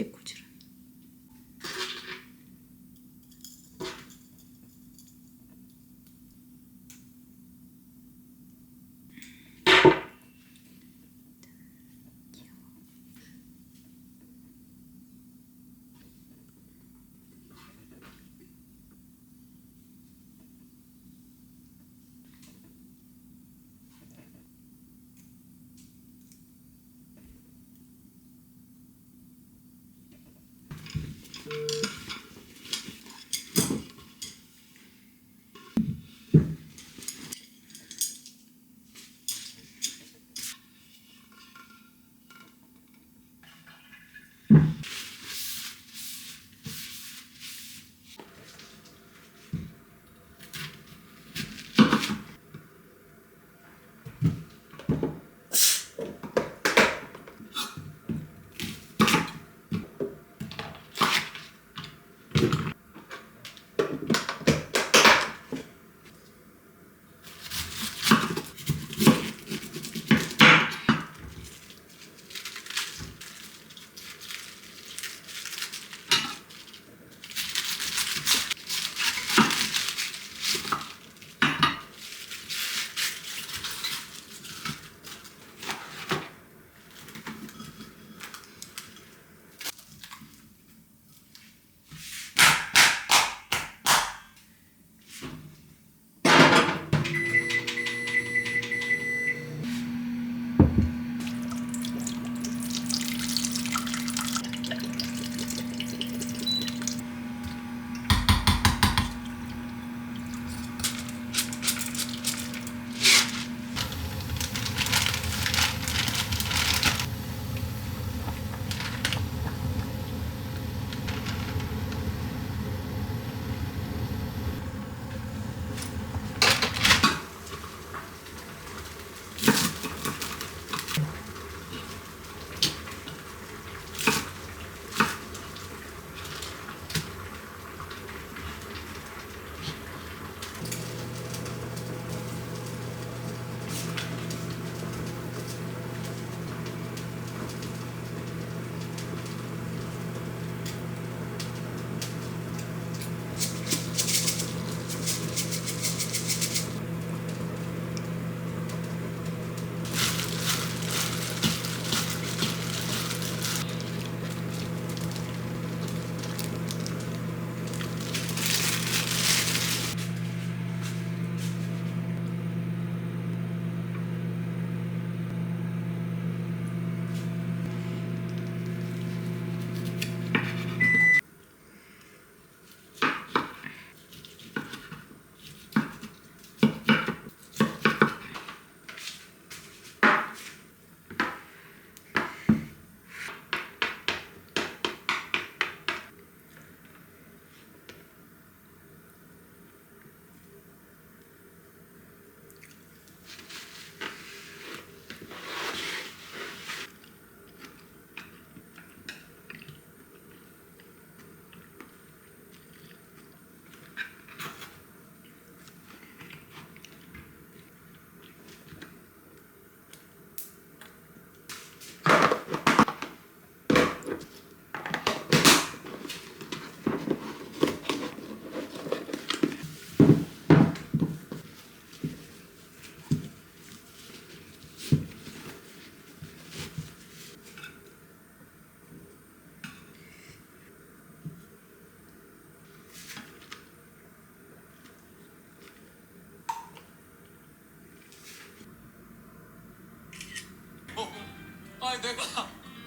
꼬질꼬질한.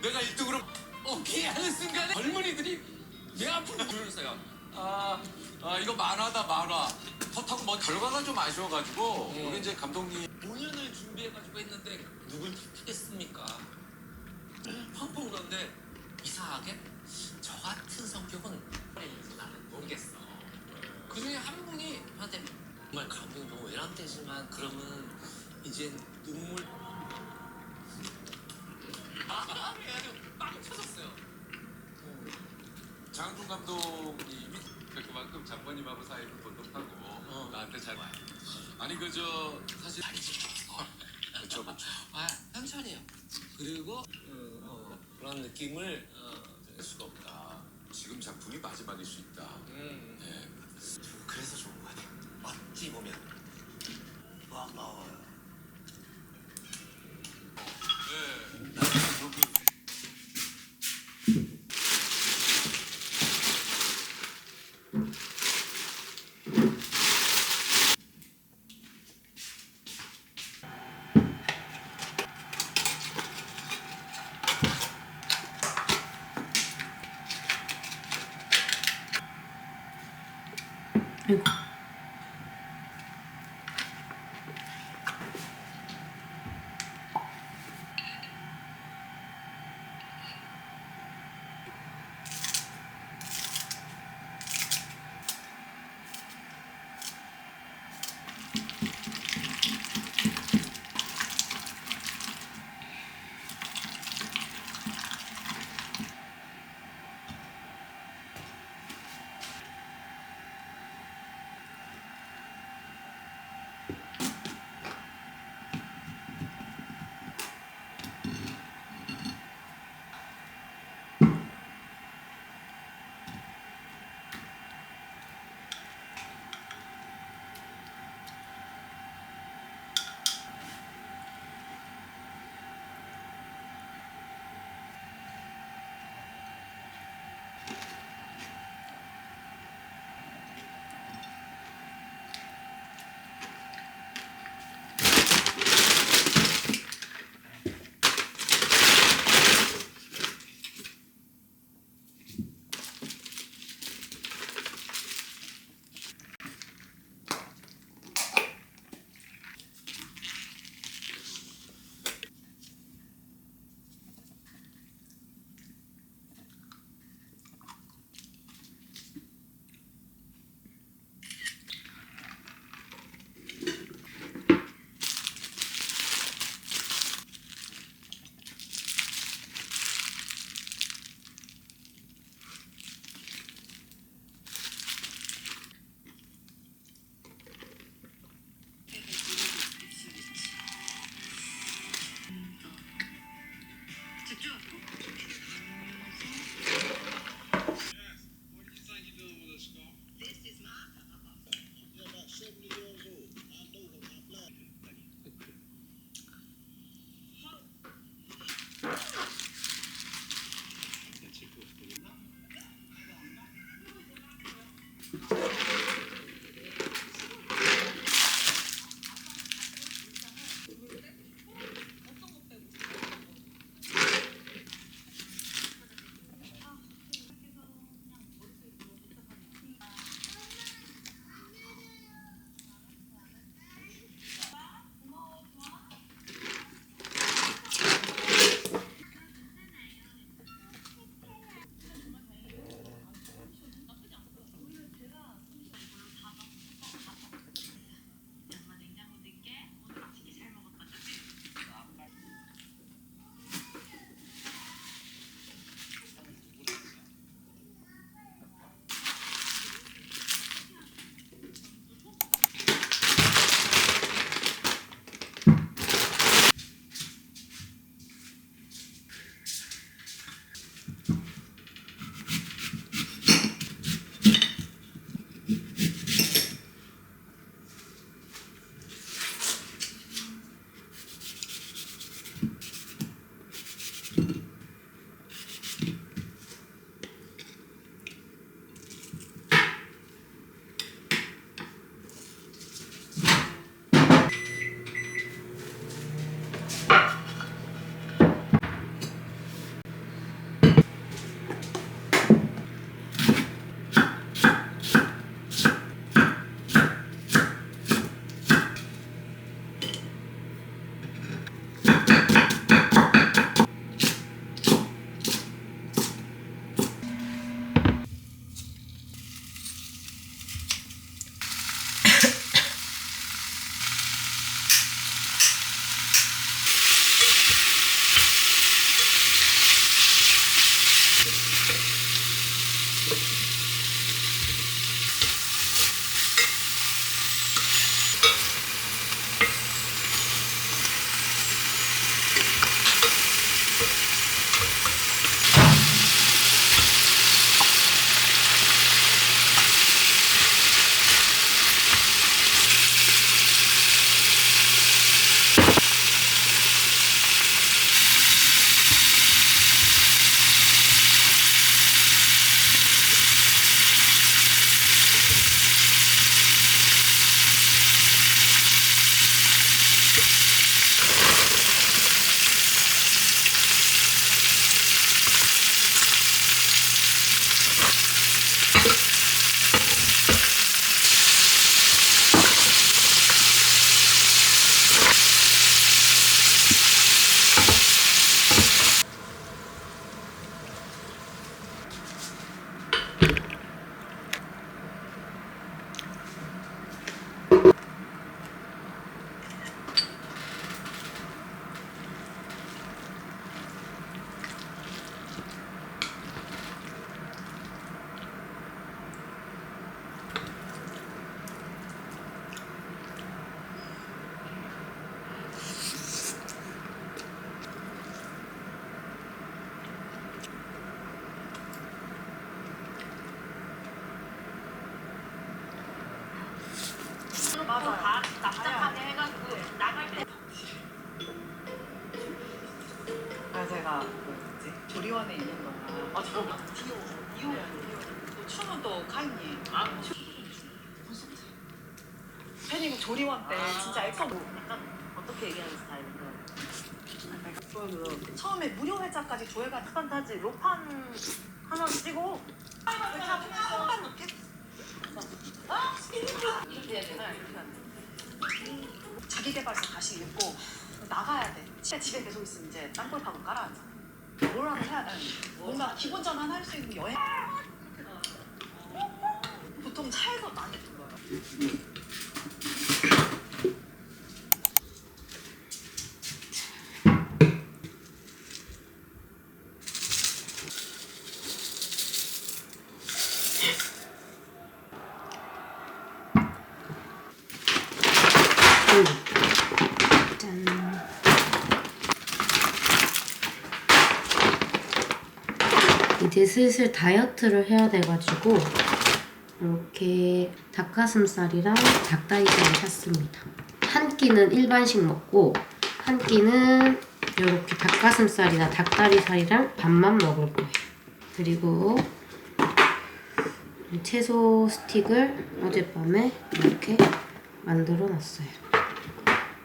내가 1등으로 오케이 하는 순간에 젊은이들이 내 앞으로 부르세요. 이거 만화다 만화. 컷하고 뭐 결과가 좀 아쉬워가지고 우리 이제 감독님 공연을 준비해가지고 했는데 누굴 택하겠습니까? 펑펑 울었는데 이상하게 저 같은 성격은 나는 모르겠어. 그중에 한 분이 저한테 정말 감독이 너무 외람되지만 그러면 이제 눈물 해가지고 빵 터졌어요. 장항준 감독님이 그만큼 장모님하고 사이를 돈독하고 나한테 잘 와요. 아니 그저 사실 그렇죠. 현찰이에요. 그리고 그런 느낌을 할 수가 없다. 지금 작품이 마지막일 수 있다. 네. 그래서 좋은 거 같아. 어찌 보면 막 나와요. 네. 나는 여기 아이고. 납작하게 해가지고 나갈 때. 아 제가 그 뭐지 조리원에 있는 동안 잠깐만 디오 또 춤은 또 카이님 팬이고 조리원 때 진짜 액션 약간 어떻게 얘기하는 스타일인가요? 그 처음에 무료 회차까지 조회가 판타지 로판 하나 찍고 한번 넣게 이렇게 해야 되나? 이렇게 하면 자기 개발서 다시 읽고 나가야 돼. 집에 계속 있으면 이제 땅굴 파고 깔아앉아. 뭐라도 해야 돼. 뭔가 기본 전환 할 수 있는 여행. 보통 차에서 많이 불러요. 짠. 이제 슬슬 다이어트를 해야 돼가지고 이렇게 닭가슴살이랑 닭다리살을 샀습니다. 한 끼는 일반식 먹고 한 끼는 이렇게 닭가슴살이나 닭다리살이랑 밥만 먹을 거예요. 그리고 채소 스틱을 어젯밤에 이렇게 만들어 놨어요.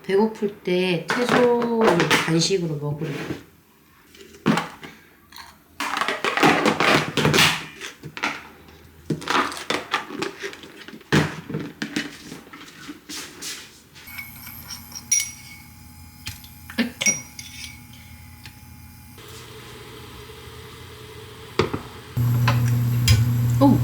배고플 때 채소를 간식으로 먹으려고. 오!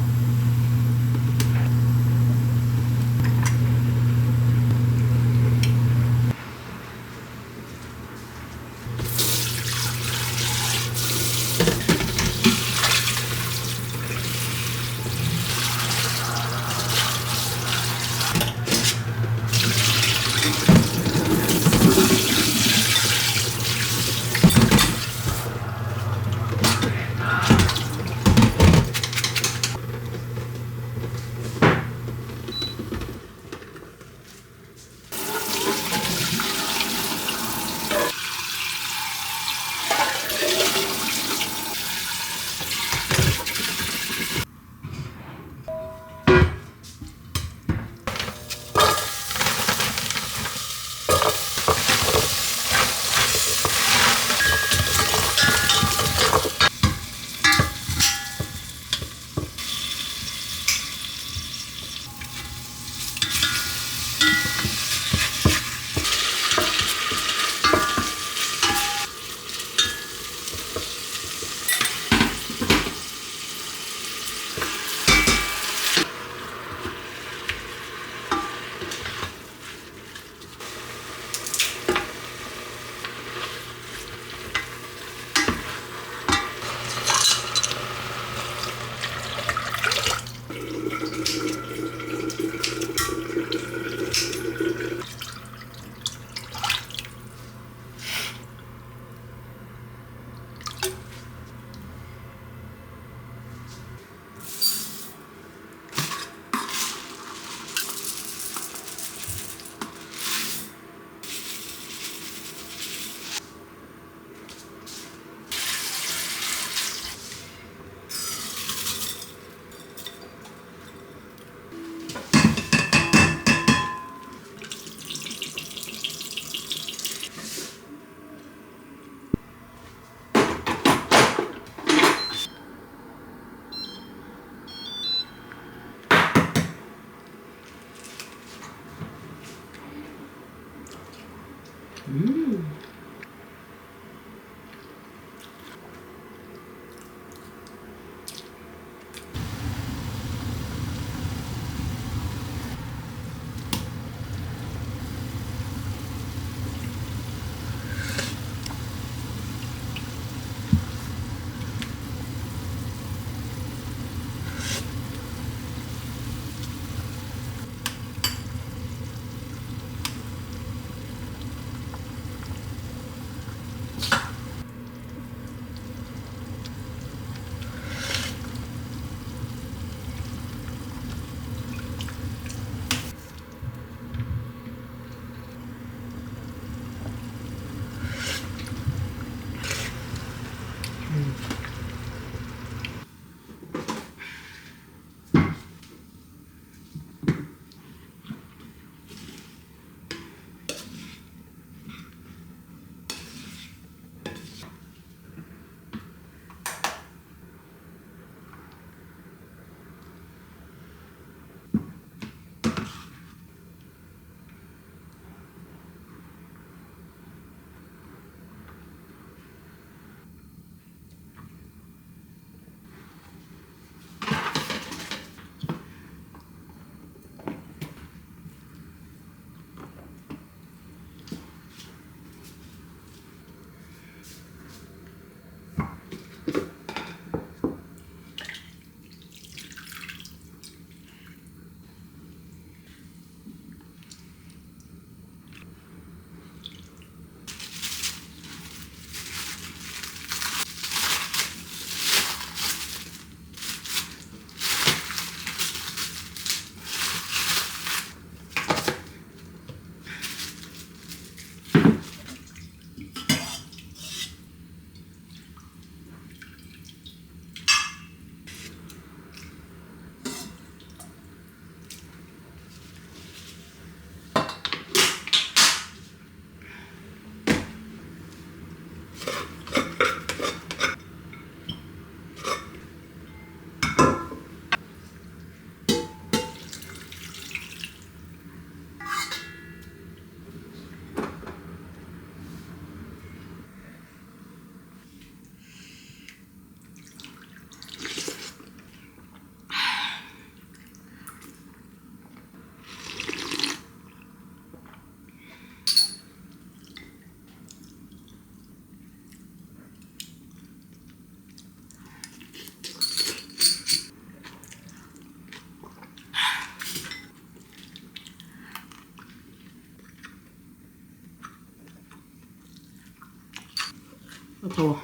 더워.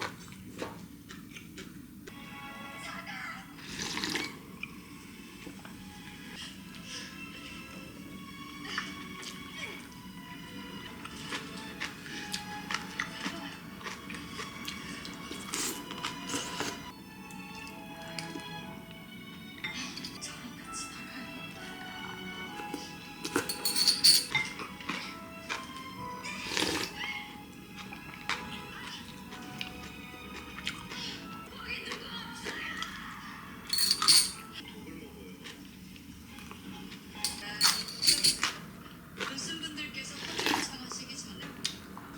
교수분들께서 화를 청하시기 전에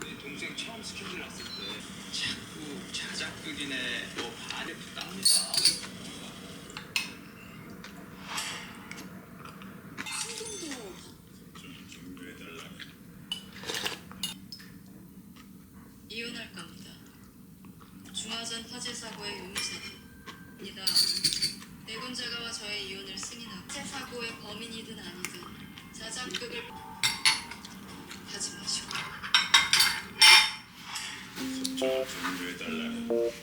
내 동생 처음 스케줄 났을 때 자꾸 자작극이네 너 반에 붙답니다. 이혼할 겁니다. 중화전 화재 사고의 용의자입니다. 내권자가와 저의 이혼을 승인하고 화재 사고의 범인이든 아니든 자작극을 하지 마시고 좀 해달라.